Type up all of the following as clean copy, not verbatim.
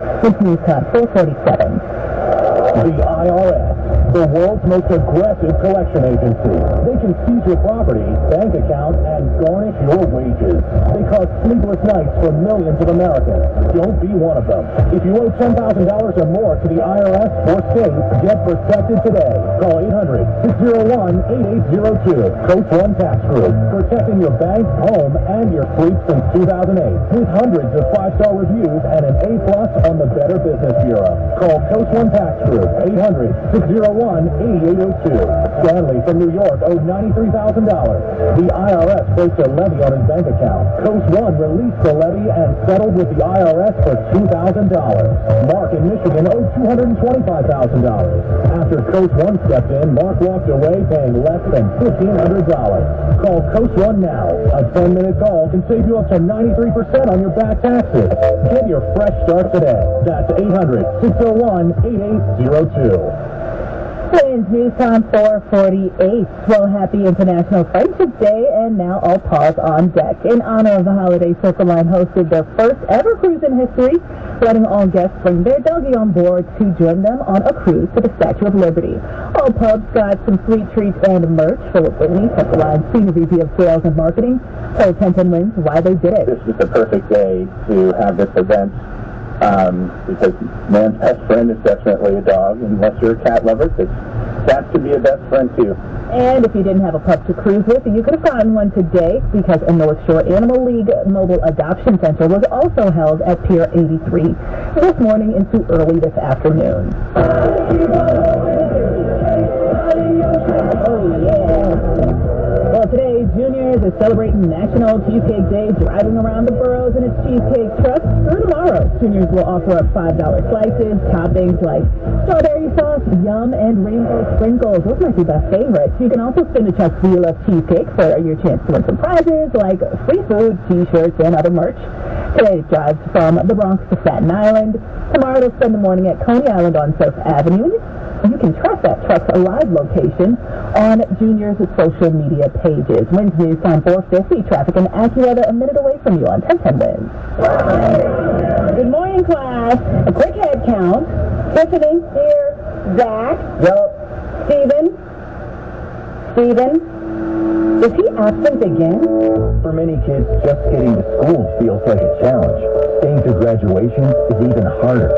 With News Time 447. The IRS, the world's most aggressive collection agency. They can seize your property, bank account, and garnish your wages. They cause sleepless nights for millions of Americans. Don't be one of them. If you owe $10,000 or more to the IRS or state, get protected today. Call 800-601-8802. Coast One Tax Group, protecting your bank, home, and your fleet since 2008. With hundreds of 5-star reviews and an A+ on the Better Business Bureau. Call Coast One Tax Group, 800-601-8802. Stanley from New York owed $93,000. The IRS placed a levy on his bank account. Coast One released the levy and settled with the IRS for $2,000. Mark in Michigan owed $225,000. After Coast One stepped in, Mark walked away paying less than $1,500. Call Coast One now. A 10-minute call can save you up to 93% on your back taxes. Get your fresh start today. That's 800-601-8802. Twins News Time 448. Well, happy International Friendship Day, and now all paws on deck. In honor of the holiday, Circle Line hosted their first ever cruise in history, letting all guests bring their doggy on board to join them on a cruise to the Statue of Liberty. All pubs got some sweet treats and merch. Philip Whitney, Circle Line Senior VP of Sales and Marketing, told 1010 Wins why they did it. This is the perfect day to have this event. Because man's best friend is definitely a dog, unless you're a cat lover, because cats can be a best friend too. And if you didn't have a pup to cruise with, you could have gotten one today, because a North Shore Animal League Mobile Adoption Center was also held at Pier 83 this morning into early this afternoon. Oh, yeah. Well, today, Juniors is celebrating National Cheesecake Day, driving around the boroughs in its cheesecake truck. Through tomorrow, Juniors will offer up $5 slices, toppings like strawberry sauce, yum, and rainbow sprinkles. Those might be my favorites. You can also spin a Chuck's Wheel of Cheesecake for your chance to win some prizes like free food, t-shirts, and other merch. Today, it drives from the Bronx to Staten Island. Tomorrow, they'll spend the morning at Coney Island on Surf Avenue. You can track that truck's live location on Junior's social media pages. Winds News Time 450. Traffic and AccuWeather a minute away from you on 1010 Winds. Good morning, class. A quick head count. Tiffany, here. Zach. Yo. Steven. Is he absent again? For many kids, just getting to school feels like a challenge. Staying through graduation is even harder.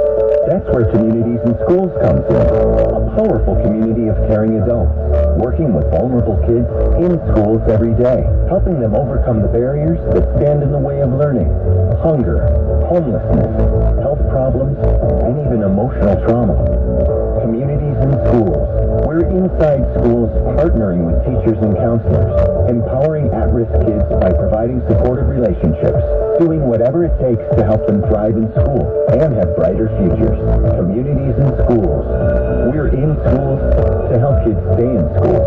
That's where Communities in Schools comes in. A powerful community of caring adults, working with vulnerable kids in schools every day, helping them overcome the barriers that stand in the way of learning. Hunger, homelessness, health problems, and even emotional trauma. Communities in Schools. We're inside schools partnering with teachers and counselors, empowering at-risk kids by providing supportive relationships, doing whatever it takes to help them thrive in school and have brighter futures. Communities in Schools. We're in schools to help kids stay in school.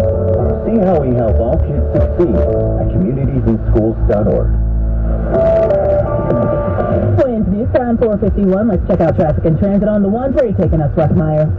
See how we help all kids succeed at communitiesinschools.org. Winds News Time 451. Let's check out traffic and transit on the ones. Where are you taking us, Wes Meyer?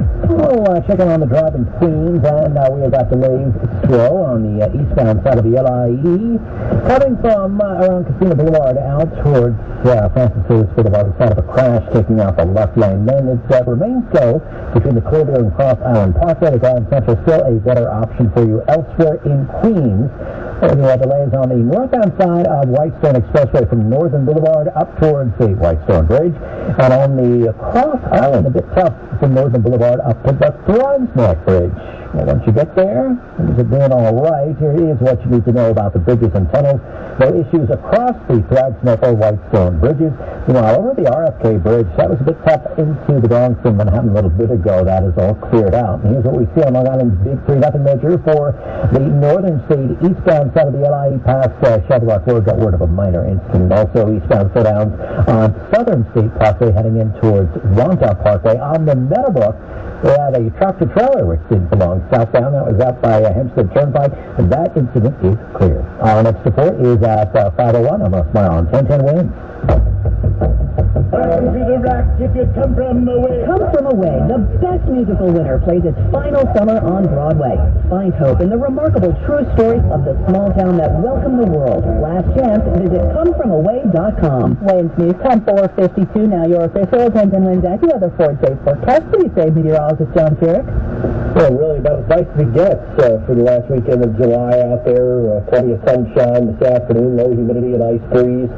Checking on the drive in Queens, and we have got delays slow on the eastbound side of the LIE. Coming from around Casino Boulevard out towards Francis Lewis Boulevard, the side of a crash taking out the left lane. Then it remains slow between the Clearview and Cross Island Parkway. The Grand Central still a better option for you elsewhere in Queens. We have delays on the northbound side of Whitestone Expressway from Northern Boulevard up towards the Whitestone Bridge. And on the Cross Island, a bit tough from Northern Boulevard up to the Thrimes Neck Bridge. Well, once you get there, things are doing all right. Here is what you need to know about the bridges and tunnels. No issues across the Thrimes Neck or Whitestone bridges. Meanwhile, over the RFK Bridge, that was a bit tough into the Bronx and Manhattan a little bit ago. That is all cleared out. And here's what we see on Long Island's big 3-0 measure for the northern state eastbound side of the LIE past Shelby Rock Road. Got word of a minor incident. Also eastbound slowdowns on Southern State Parkway heading in towards Ronkout Parkway. On the Meadowbrook, we had a tractor-trailer which didn't belong southbound. That was out by Hempstead Turnpike, and that incident is clear. Our next report is at 5:01. I'm Russ Meyer on 1010 Winds. Welcome to the rock if you come from away. Come From Away, the best musical winner, plays its final summer on Broadway. Find hope in the remarkable true stories of the small town that welcomed the world. Last chance, visit comefromaway.com. Winds News, time 4:52. Now your official 10-10 winds AccuWeather 4-day forecast. Please say meteorologist John Furyk. Well, really about as nice as it gets for the last weekend of July out there. Plenty of sunshine this afternoon, low humidity and ice breeze.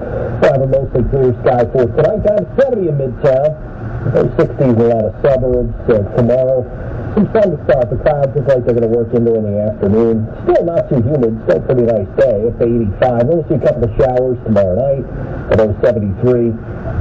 We'll have a mostly clear sky for tonight. Down to 70 in Midtown. Low 60s in a lot of suburbs. Tomorrow, some sun to start. The clouds look like they're going to work into in the afternoon. Still not too humid. Still a pretty nice day. It's 85. We'll see a couple of showers tomorrow night. Although 73.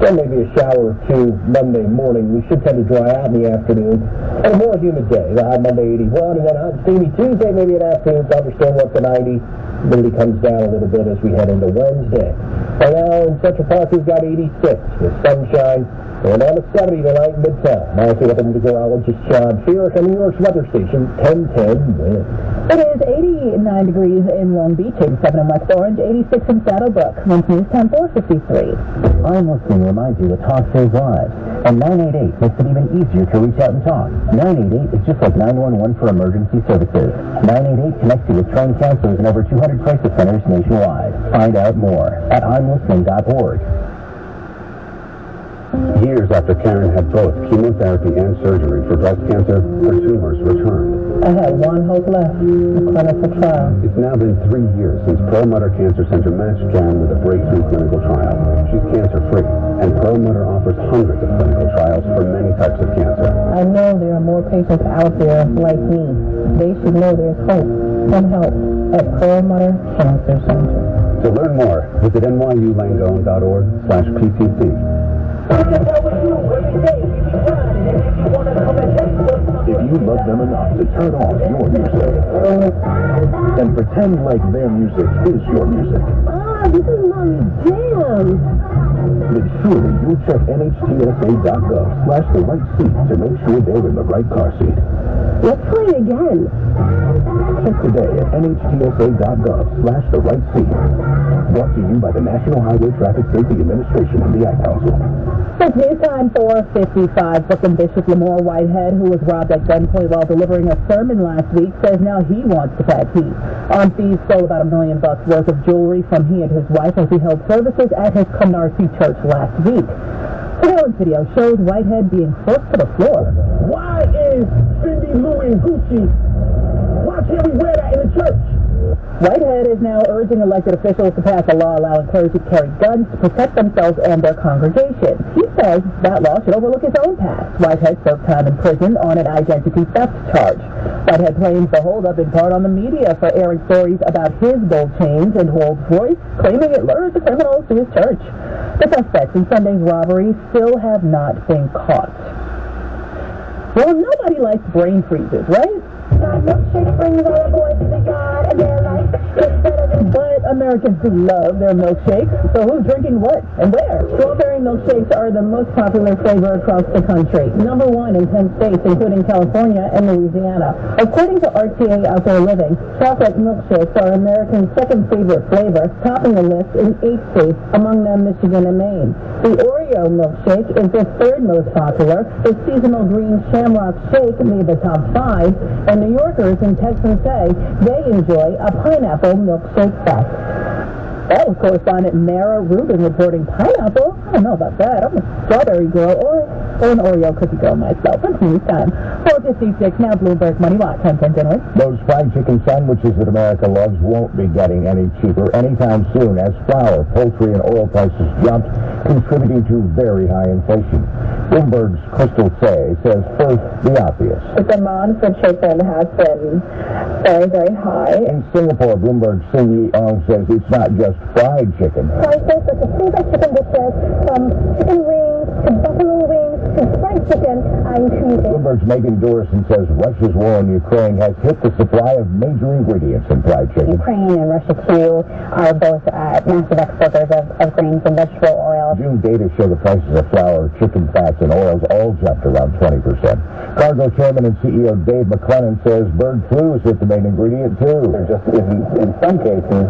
Then maybe a shower or two Monday morning. We should tend to dry out in the afternoon. And a more humid day. The high Monday 81, and then hot and steamy Tuesday, maybe an afternoon. Thunderstorm up to 90. Humidity comes down a little bit as we head into Wednesday. Right now in Central Park, we've got 86 with sunshine. And on to 70 tonight in Midtown. Now, we're up to meteorologist John Furyk on New York's weather station, 1010 Wind. It is 89 degrees in Long Beach, 87 in West Orange, 86 in Saddlebrook. Winds News, time 4:53. I'm listening reminds you that talk saves lives. And 988 makes it even easier to reach out and talk. 988 is just like 911 for emergency services. 988 connects you with trained counselors in over 200 crisis centers nationwide. Find out more at imlistening.org. Years after Karen had both chemotherapy and surgery for breast cancer, her tumors returned. I had one hope left, the clinical trial. It's now been 3 years since Perlmutter Cancer Center matched Karen with a breakthrough clinical trial. She's cancer-free, and Perlmutter offers hundreds of clinical trials for many types of cancer. I know there are more patients out there like me. They should know there's hope and help at Perlmutter Cancer Center. To learn more, visit nyu-langone.org/PCC. If you love them enough to turn off your music and pretend like their music is your music, This is Mommy's jam. then surely you'll check nhtsa.gov/the right seat to make sure they're in the right car seat. Let's play it again. Check today at nhtsa.gov/the right seat. Brought to you by the National Highway Traffic Safety Administration and the Ad Council. It's news time 4:55. Brooklyn Bishop Lamar Whitehead, who was robbed at gunpoint while delivering a sermon last week, says now he wants to pay heat. On thieves stole about $1 million worth of jewelry from he and his wife as he held services at his Canarsie church last week. Surveillance video shows Whitehead being forced to the floor. Why is Cindy Louie Gucci? Why can't we wear that in the church? Whitehead is now urging elected officials to pass a law allowing clergy to carry guns to protect themselves and their congregations. He says that law should overlook his own past. Whitehead served time in prison on an identity theft charge. Whitehead blames the holdup in part on the media for airing stories about his gold chains and Rolls-Royce, claiming it lured the criminals to his church. The suspects in Sunday's robbery still have not been caught. Well, nobody likes brain freezes, right? My milkshake brings all the boys to God, and they're like, it's better than... But Americans do love their milkshakes, so who's drinking what and where? Strawberry milkshakes are the most popular flavor across the country. #1 in 10 states, including California and Louisiana. According to RTA Outdoor Living, chocolate milkshakes are Americans' second favorite flavor, topping the list in 8 states, among them Michigan and Maine. The Oreo milkshake is the third most popular. The seasonal green shamrock shake made the top 5, and New Yorkers and Texans say they enjoy a pineapple milkshake fest. That was correspondent Mara Rubin reporting pineapple. I don't know about that. I'm a strawberry girl or an Oreo cookie girl myself. It's news time. 4:56 now. Bloomberg Money Watch. I'm Ken Dinwiddie. Those fried chicken sandwiches that America loves won't be getting any cheaper anytime soon as flour, poultry, and oil prices jumped, contributing to very high inflation. Bloomberg's Crystal Say says first the obvious. The demand for chicken has been very, very high. In Singapore, Bloomberg's CEO says it's not just fried chicken. Prices of the favorite chicken dishes, from chicken wings to buffalo wings to fried chicken, are increasing. Bloomberg's Megan Dorison says Russia's war in Ukraine has hit the supply of major ingredients in fried chicken. Ukraine and Russia, too, are both massive exporters of grains and vegetable oil. now, June data show the prices of flour, chicken fats, and oils all jumped around 20%. Cargo Chairman and CEO Dave McClellan says bird flu is the main ingredient, too. There just isn't, in some cases,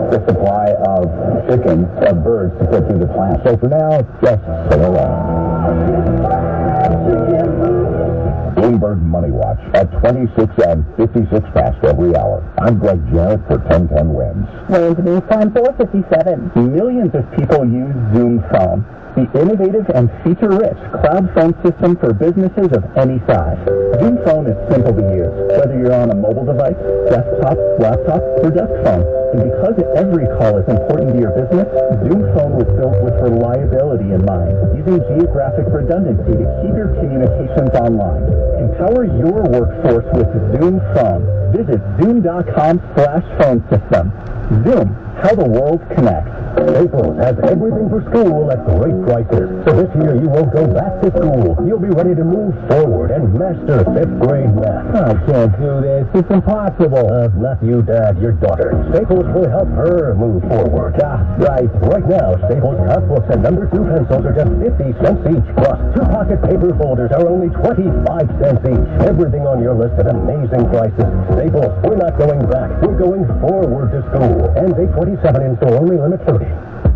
the supply of chickens, of birds to put through the plant. So for now, just sing along. Bloomberg Money Watch at 26 and 56 past every hour. I'm Greg Jarrett for 1010 Wins. Wins News Time 4:57. Millions of people use Zoom Phone, the innovative and feature-rich cloud phone system for businesses of any size. Zoom Phone is simple to use, whether you're on a mobile device, desktop, laptop, or desk phone. And because every call is important to your business, Zoom Phone was built with reliability in mind, using geographic redundancy to keep your communications online. Empower your workforce with Zoom Phone. Visit zoom.com/phone system. Zoom, how the world connects. Staples has everything for school at great prices. So this year you won't go back to school. You'll be ready to move forward and master 5th grade math. I can't do this. It's impossible. Not you, Dad. Your daughter. Staples will help her move forward. Right. Right now, Staples Cut Books and number 2 pencils are just 50 cents each. Plus, 2 pocket paper folders are only 25 cents each. Everything on your list at amazing prices. Staples, we're not going back. We're going forward to school. And 827 in store, only limit 30.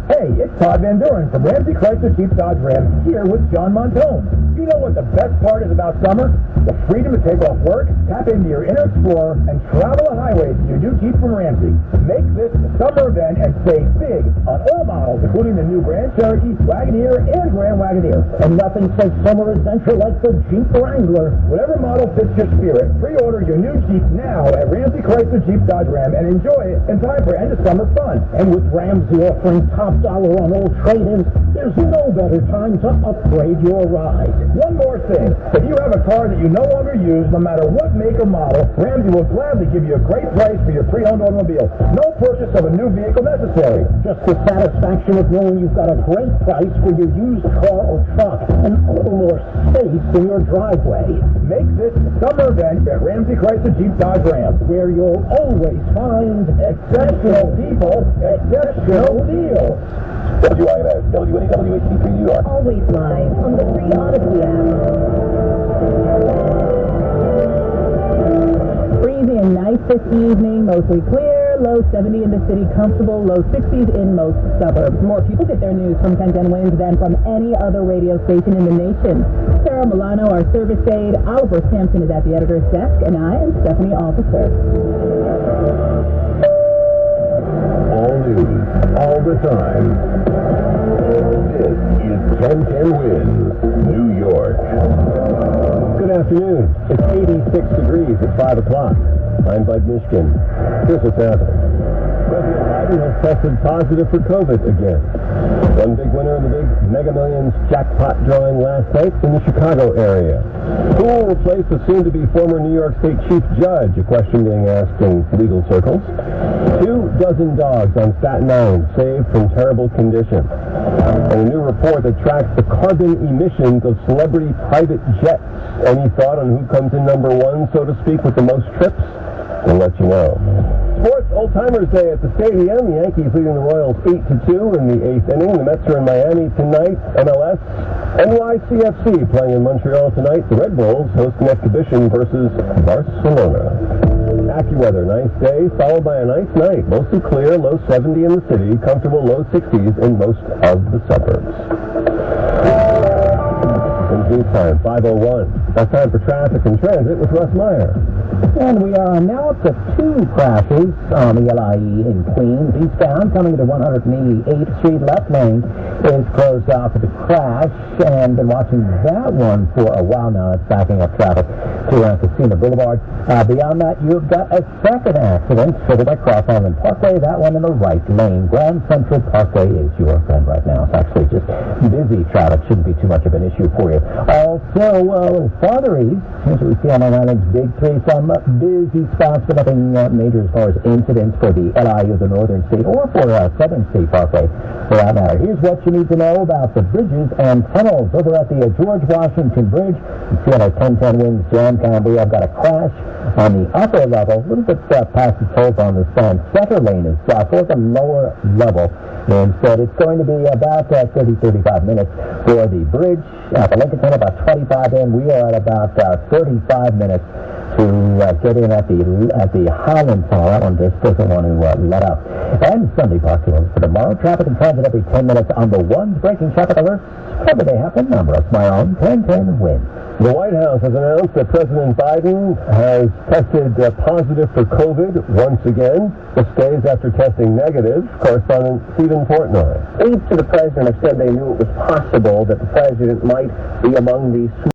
Hey, it's Todd Van Duren from Ramsey Chrysler Jeep Dodge Ram here with John Montone. You know what the best part is about summer? The freedom to take off work, tap into your inner explorer, and travel the highways in your new Jeep from Ramsey. Make this the summer event and save big on all models, including the new Grand Cherokee, Wagoneer, and Grand Wagoneer. And nothing says summer adventure like the Jeep Wrangler. Whatever model fits your spirit, pre-order your new Jeep now at Ramsey Chrysler Jeep Dodge Ram and enjoy it in time for end of summer fun. And with Ramsey offering top dollar on all trade-ins, there's no better time to upgrade your ride. One more thing. If you have a car that you no longer use, no matter what make or model, Ramsey will gladly give you a great price for your pre-owned automobile. No purchase of a new vehicle necessary. Just the satisfaction of knowing you've got a great price for your used car or truck and a little more space in your driveway. Make this the summer event at Ramsey Chrysler Jeep Dodge Ram, where you'll always find exceptional people, exceptional deals. WINS, WNEWHC3 New York. Always live on the free Odyssey app. Breezy and nice this evening, mostly clear, low 70 in the city, comfortable, low 60s in most suburbs. More people get their news from 1010 Wins than from any other radio station in the nation. Sarah Milano, our service aide, Oliver Sampson is at the editor's desk, and I am Stephanie Officer. All news, all the time. This is 1010 Wins, New York. Good afternoon. It's 86 degrees at 5 o'clock. I'm Bud Mishkin. Here's what's happening. President Biden has tested positive for COVID again. One big winner in the big Mega Millions jackpot drawing last night in the Chicago area. Who will replace the soon-to-be former New York State Chief Judge? A question being asked in legal circles. 24 dogs on Staten Island saved from terrible conditions. And a new report that tracks the carbon emissions of celebrity private jets. Any thought on who comes in number one, so to speak, with the most trips? We'll let you know. Sports Old Timers Day at the stadium. The Yankees leading the Royals 8-2 in the 8th inning. The Mets are in Miami tonight. MLS, NYCFC playing in Montreal tonight. The Red Bulls host an exhibition versus Barcelona. AccuWeather, nice day, followed by a nice night. Mostly clear, low 70 in the city, comfortable low 60s in most of the suburbs. News time, 5:01. That's time for traffic and transit with Russ Meyer. And we are now up to 2 crashes on the LIE in Queens. Eastbound coming to 188th Street. Left lane is closed off with a crash, and been watching that one for a while now. It's backing up traffic to Casino Boulevard. Beyond that, you've got a second accident triggered by Cross Island Parkway. That one in the right lane. Grand Central Parkway is your friend right now. It's actually just busy traffic. Shouldn't be too much of an issue for you. Also, a little farther east, here's what we see on Long Island's Big Three. Some busy spots, but nothing major as far as incidents for the LIU, the Northern State, or for Southern State Parkway, for that matter. Here's what you need to know about the bridges and tunnels over at the George Washington Bridge. You see our 10-10 winds jam cam. We have got a crash on the upper level, a little bit past the tolls on the sun. Center lane is for the lower level. Instead, it's going to be about 30-35 minutes for the bridge at the Lincoln Tunnel, about 25 in. We are at about 35 minutes to get in at the HYLAN Tunnel. That one just doesn't want to let up. And Sunday parking for tomorrow. Traffic and transit every 10 minutes on the ones breaking traffic alerts. Whenever they happen, I'm Russ Meyer, 10-10 win. The White House has announced that President Biden has tested positive for COVID once again. This stays after testing negative. Correspondent Stephen Portnoy. Aides to the president have said they knew it was possible that the president might be among these